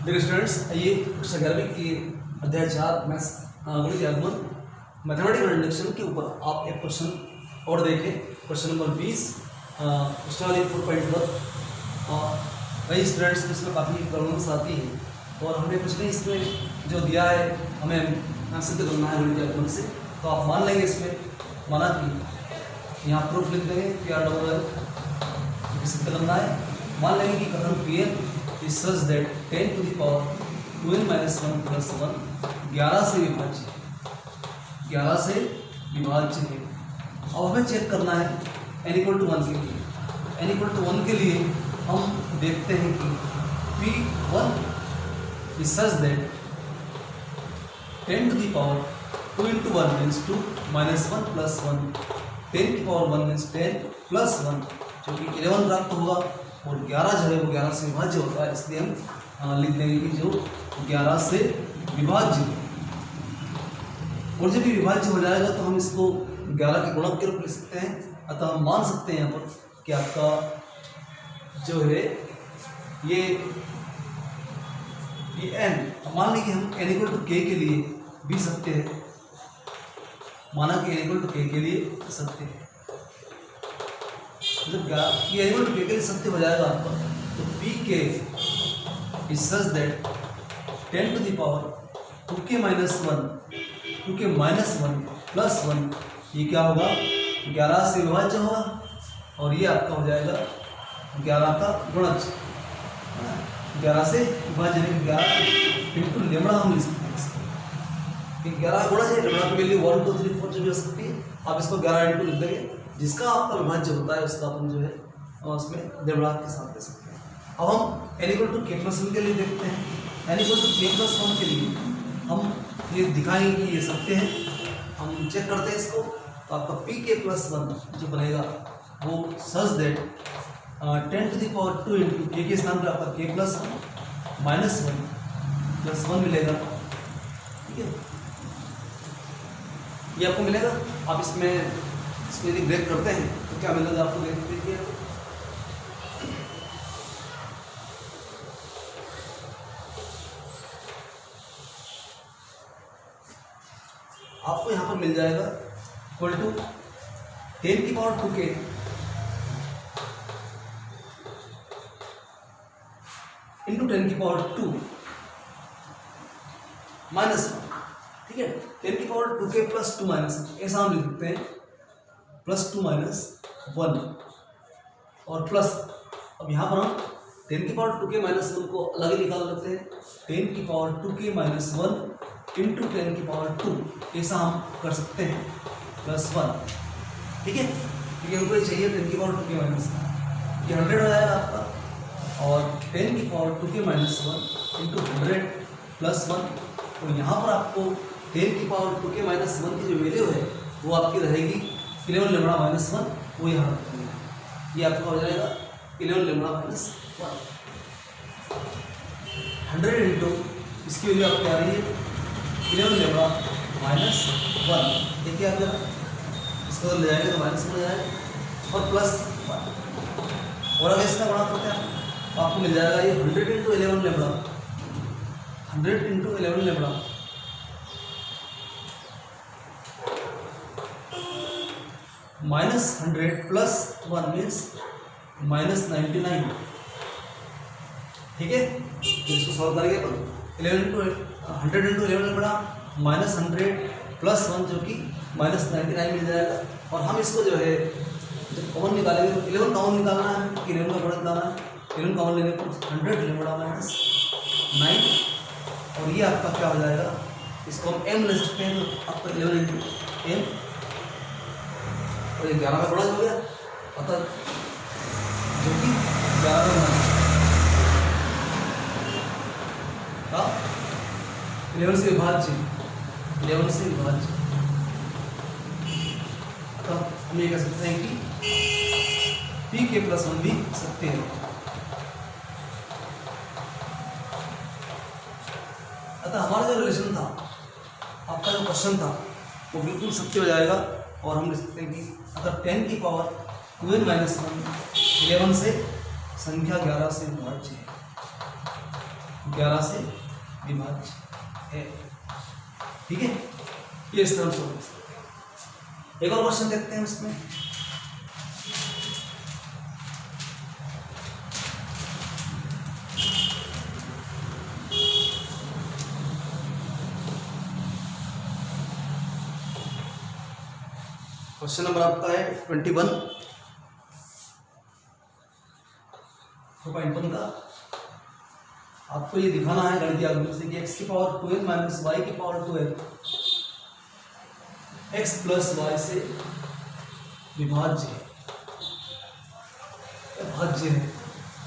Dear students, आइए कक्षा 11वीं की अध्याय 4 मैथ्स गणित आगमन मैथमेटिकल इंडक्शन के ऊपर आप एक क्वेश्चन और देखें। Question number 20 question 4.1। कई स्टूडेंट्स को इसमें काफ़ी प्रॉब्लम्स आती है और हमने कुछ नहीं इसमें जो दिया है हमें सिद्ध करना है गणित आगमन से। तो आप मान लेंगे इसमें माना कि यहाँ प्रूफ लिख देंगे PR सिद्ध करना है। मान लेंगे कि कथन PN is such that 10 to the power 2n minus 1 plus 1 11 से विभाज्य है, 11 से विभाज्य है। अब हमें चेक करना है n equal to 1 के लिए। n equal to 1 के लिए हम देखते हैं कि P1 is such that 10 to the power 2 into 1 means 2 minus 1 plus 1 10 की पावर 1 means 10 plus 1 जो कि 11 प्राप्त होगा और 11 जो है वो 11 से विभाज्य होता है, इसलिए हम लिख देंगे कि जो 11 से विभाज्य है। और जब ये विभाज्य हो जाएगा तो हम इसको 11 के गुणक के रूप में लिख सकते हैं। अतः हम मान सकते हैं यहाँ पर कि आपका जो है ये n, मान लें कि हम n equal to k के लिए भी सत्य है। माना कि n equal to k के लिए सत्य है। जब ये n equal to k के लिए सत्य हो जाएगा आपका तो Pk is such that 10 to the power 2k minus 1 plus 1 ये क्या होगा 11 से विभाज्य होगा और ये आपका हो जाएगा 11 का गुणज। 11 से विभाज्य 11 इंटू लेमड़ा हम लिख सकते हैं। 11 गुणज है, लेमड़ा की वैल्यू 1 2 3 4 जो भी हो सकती है। आप इसको 11 इंटू लिख देंगे, जिसका आपका विभाज्य होता है उसका अपन जो है उसमें लेमड़ा के साथ दे सकते हैं। अब हम n equal to k plus 1 के लिए देखते हैं। n equal to k plus 1 के लिए हम ये दिखाएंगे कि ये सत्य है। हम चेक करते हैं इसको तो आपका Pk plus 1 जो बनेगा वो such that 10 to the power 2 into k के स्थान पर आपका k plus 1 minus 1 plus 1 मिलेगा। ठीक है, ये आपको मिलेगा। आप इसमें यदि ब्रेक करते हैं तो क्या मिलेगा आपको, देखिए आपको यहाँ पर मिल जाएगा इक्वल टू 10 की पावर 2k इंटू 10 की पावर 2 माइनस 1। ठीक है, 10 की पावर 2k प्लस 2 माइनस, ऐसा हम लिख सकते हैं प्लस 2 माइनस 1 और प्लस। अब यहाँ पर हम 10 की पावर 2k माइनस 1 को अलग ही निकाल लेते हैं। 10 की पावर 2k माइनस 1 इंटू 10 की पावर 2 ऐसा हम कर सकते हैं प्लस 1। ठीक है, क्योंकि हमको ये चाहिए 10 की पावर 2k माइनस 1, ये 100 हो जाएगा आपका। और 10 की power 2k minus 1 into 100 plus 1। और यहाँ पर आपको 10 की पावर 2k माइनस 1 की जो वैल्यू है वो आपकी रहेगी 11 लेमड़ा माइनस 1, वो यहाँ रखेंगे। ये आपका हो जाएगा 11 लेमड़ा माइनस 1। 100 इंटू इसकी वैल्यू आपकी आ रही है 11 लेमड़ा माइनस 1। देखिए आप जरा इसको ले जाएंगे तो माइनस 1 हो जाएगा और प्लस 1। और अगर इसका गुणा करते हैं तो आपको मिल जाएगा ये 100 into 11 lambda, 100 into 11 lambda minus 100 plus 1 means minus 99। ठीक है, इसको सॉल्व करेंगे तो 11 into 100 into 11 lambda minus 100 plus 1 जो कि माइनस 99 मिल जाएगा। और हम इसको जो है जब कॉमन निकालेंगे तो 11 कॉमन निकालना है कि 11 का गुणक निकालना है। 11 कॉमन लेने पर 100 लेमड़ा माइनस 9 और ये आपका क्या हो जाएगा, इसको हम m ले सकते हैं तो आपका 11 इंटू m और ये 11 का गुणक हो गया, अतः जो कि 11 का गुणक 11 से विभाज्य, 11 से विभाज्य। तो हम ये कह सकते हैं कि Pk प्लस 1 भी सत्य है। अतः हमारा जो रिलेशन था, आपका जो क्वेश्चन था वो बिल्कुल सत्य हो जाएगा। और हम लिख सकते हैं कि अगर 10 की पावर 2n माइनस 1 11 से संख्या 11 से विभाज्य है। 11 से विभाज्य है। ठीक है, ये इस तरह से। एक और क्वेश्चन देखते हैं इसमें। क्वेश्चन नंबर आपका है 21 का। आपको ये दिखाना है गणितीय आर्गुमेंट से कि x की पावर 12 माइनस y की पावर 12 x प्लस वाई से विभाज्य है, भाज्य है,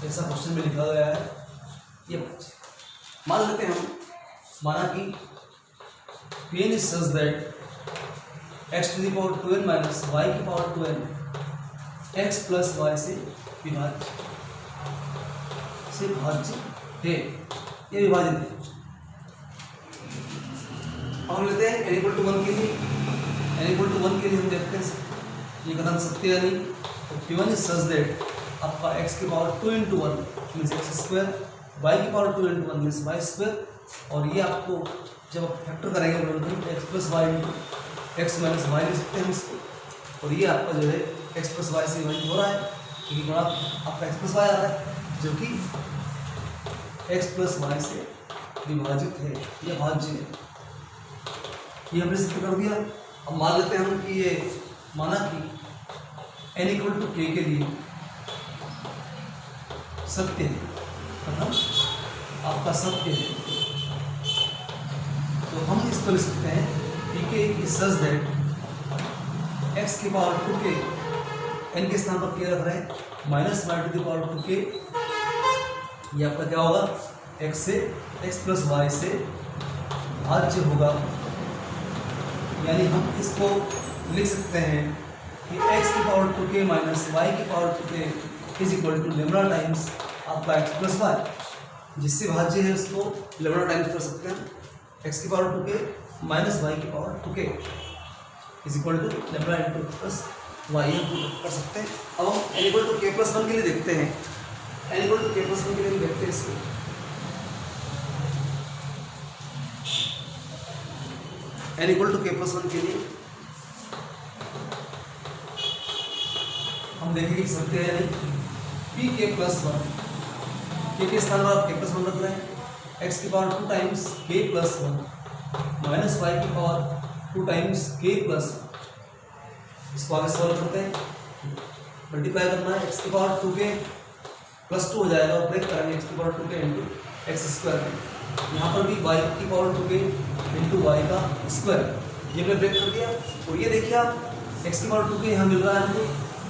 ऐसा क्वेश्चन में लिखा गया है। ये भाज्य मान लेते हैं हम, माना कि Pn is such that x to the power 12 minus y की पावर 12 x प्लस वाई से विभाज्य है, ये विभाजित है। हम लेते हैं n इक्वल टू 1 के लिए, n इक्वल टू 1 के लिए हम देखते हैं ये कथन सत्य है नहीं। तो P1 इज सच दैट आपका x की power 2 into 1 means X square, y की power 2 into 1 means Y square, और ये आपको जब आप फैक्टर करेंगे तो x plus Y into x minus Y लिख सकते हैं इसको, और ये आपका जो है एक्स प्लस वाई से विभाजित हो रहा है क्योंकि गुणा आपका एक्स प्लस वाई आ रहा है जो कि एक्स प्लस वाई से विभाजित है, यह भाज्य है। ये हमने सिद्ध कर दिया। अब मान लेते हैं हम कि ये माना कि n इक्वल टू k के लिए सत्य है, मतलब आपका सत्य है, तो हम इसको लिख सकते हैं pk is such that x की पावर 2k, n के स्थान पर k रख रहे हैं, minus Y to the power 2k, ये आपका क्या होगा x से x प्लस वाई से भाज्य होगा। यानी हम इसको लिख सकते हैं कि x की पावर 2k माइनस वाई की power 2k is equal to lambda times आपका x प्लस वाई, जिससे भाज्य है उसको लेमड़ा टाइम्स कर सकते हैं, x की पावर 2k माइनस वाई की power 2k is equal to lambda into plus Y कर सकते हैं। अब हम n equal to k plus 1 के लिए देखते हैं, n equal to k plus 1 के लिए हम देखते हैं इसको। n equal to k plus 1 के लिए हम देखेंगे सत्य है नहीं, pk प्लस 1, k के स्थान पर आप k प्लस 1 रख रहे हैं, x की power 2 times k plus 1 minus y की पावर 2 टाइम्स k प्लस 1, इसको आगे सॉल्व करते हैं, मल्टीप्लाई करना है, x की पावर 2k प्लस 2 हो जाएगा और ब्रेक करेंगे x की power 2k into x square में, यहाँ पर भी y की पावर 2k इंटू वाई का स्क्वायर, ये हमने ब्रेक कर दिया। और ये देखिए आप x की पावर 2k यहाँ मिल रहा है हमको,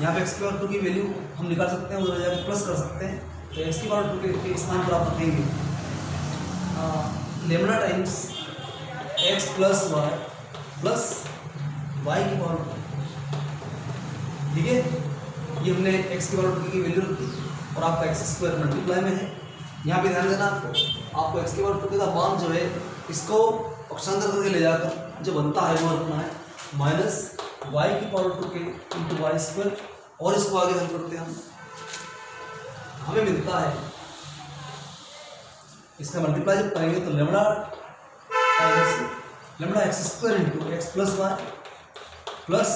यहाँ पे x की पावर 2 की वैल्यू हम निकाल सकते हैं, उधर जाकर प्लस कर सकते हैं, तो x की पावर 2 के स्थान पर आप रखेंगे lambda times x plus Y plus Y की पावर 2, ठीक है। ये हमने x की पावर 2 की वैल्यू रखी और आपका एक्स स्क्वायर मल्टीप्लाई में है। यहाँ पे ध्यान देना आपको एक्स की पावर 2 का मान जो है इसको पक्षांतर करके ले जाकर जो बनता है वो रखना है, माइनस वाई की power 2k into Y square, और इसको आगे हल करते हैं हम, हमें मिलता है इसका मल्टीप्लाई जब करेंगे तो lambda times lambda x square into x plus Y plus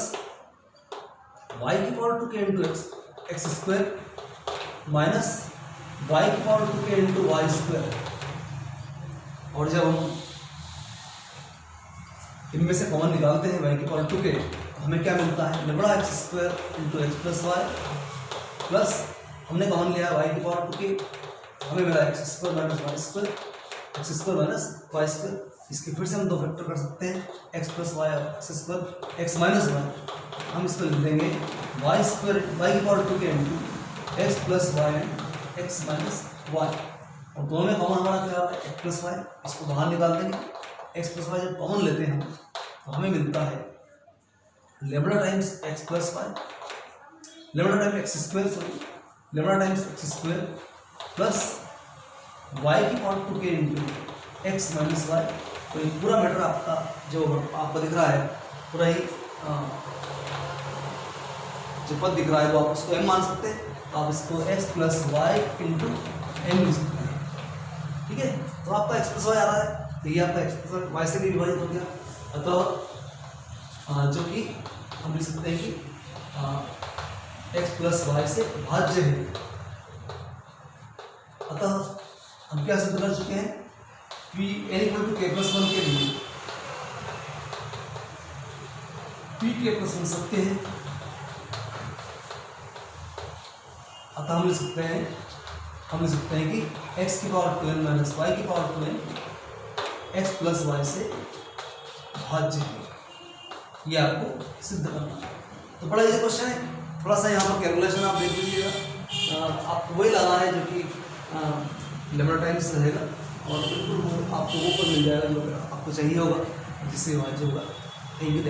Y की power 2k into x square minus Y की power 2k into Y square, और जब हम इनमें से कॉमन निकालते हैं वाई की पावर 2k तो हमें क्या मिलता है lambda x square into x plus Y plus हमने कॉमन लिया वाई की पावर 2k, हमें मिला X square minus Y square, X square minus Y square, इसके फिर से हम दो फैक्टर कर सकते हैं एक्स प्लस वाई और X square X minus Y, हम इसको लिख देंगे वाई स्क्वायर वाई की power 2k into x plus Y and X minus Y, और दोनों में कॉमन हमारा क्या होता है एक्स प्लस वाई, इसको बाहर निकाल देंगे, एक्स प्लस वाई जब कॉमन लेते हैं तो हमें मिलता है lambda times x plus y, lambda times x square sorry lambda times x square plus Y की power 2k into x minus y. तो ये पूरा मैटर आपका जो आपको दिख रहा है पूरा ही जो पद दिख रहा है वो आप उसको m मान सकते हैं, तो आप इसको x plus Y into M लिख सकते हैं, ठीक है। एक्स प्लस वाई आ रहा है, तो ये आपका एक्स प्लस वाई से भी विभाजित हो गया, अतः जो कि हम लिख सकते हैं कि एक्स प्लस वाई से भाज्य है। अतः हम क्या सिद्ध कर चुके हैं कि n equal to k plus 1 के लिए p k प्लस 1 सत्य है। अतः हम लिख सकते हैं कि x की पावर 2n माइनस वाई की power 2n x plus Y से भाज्य है। ये आपको सिद्ध करना है। तो बड़ा ये क्वेश्चन है, थोड़ा सा यहाँ पर कैलकुलेशन आप देख लीजिएगा, आपको वही लगा है जो कि लेमडा टाइम्स रहेगा और बिल्कुल वो आपको वो पर मिल जाएगा जो आपको चाहिए होगा, जिससे भाज्य होगा। Thank you,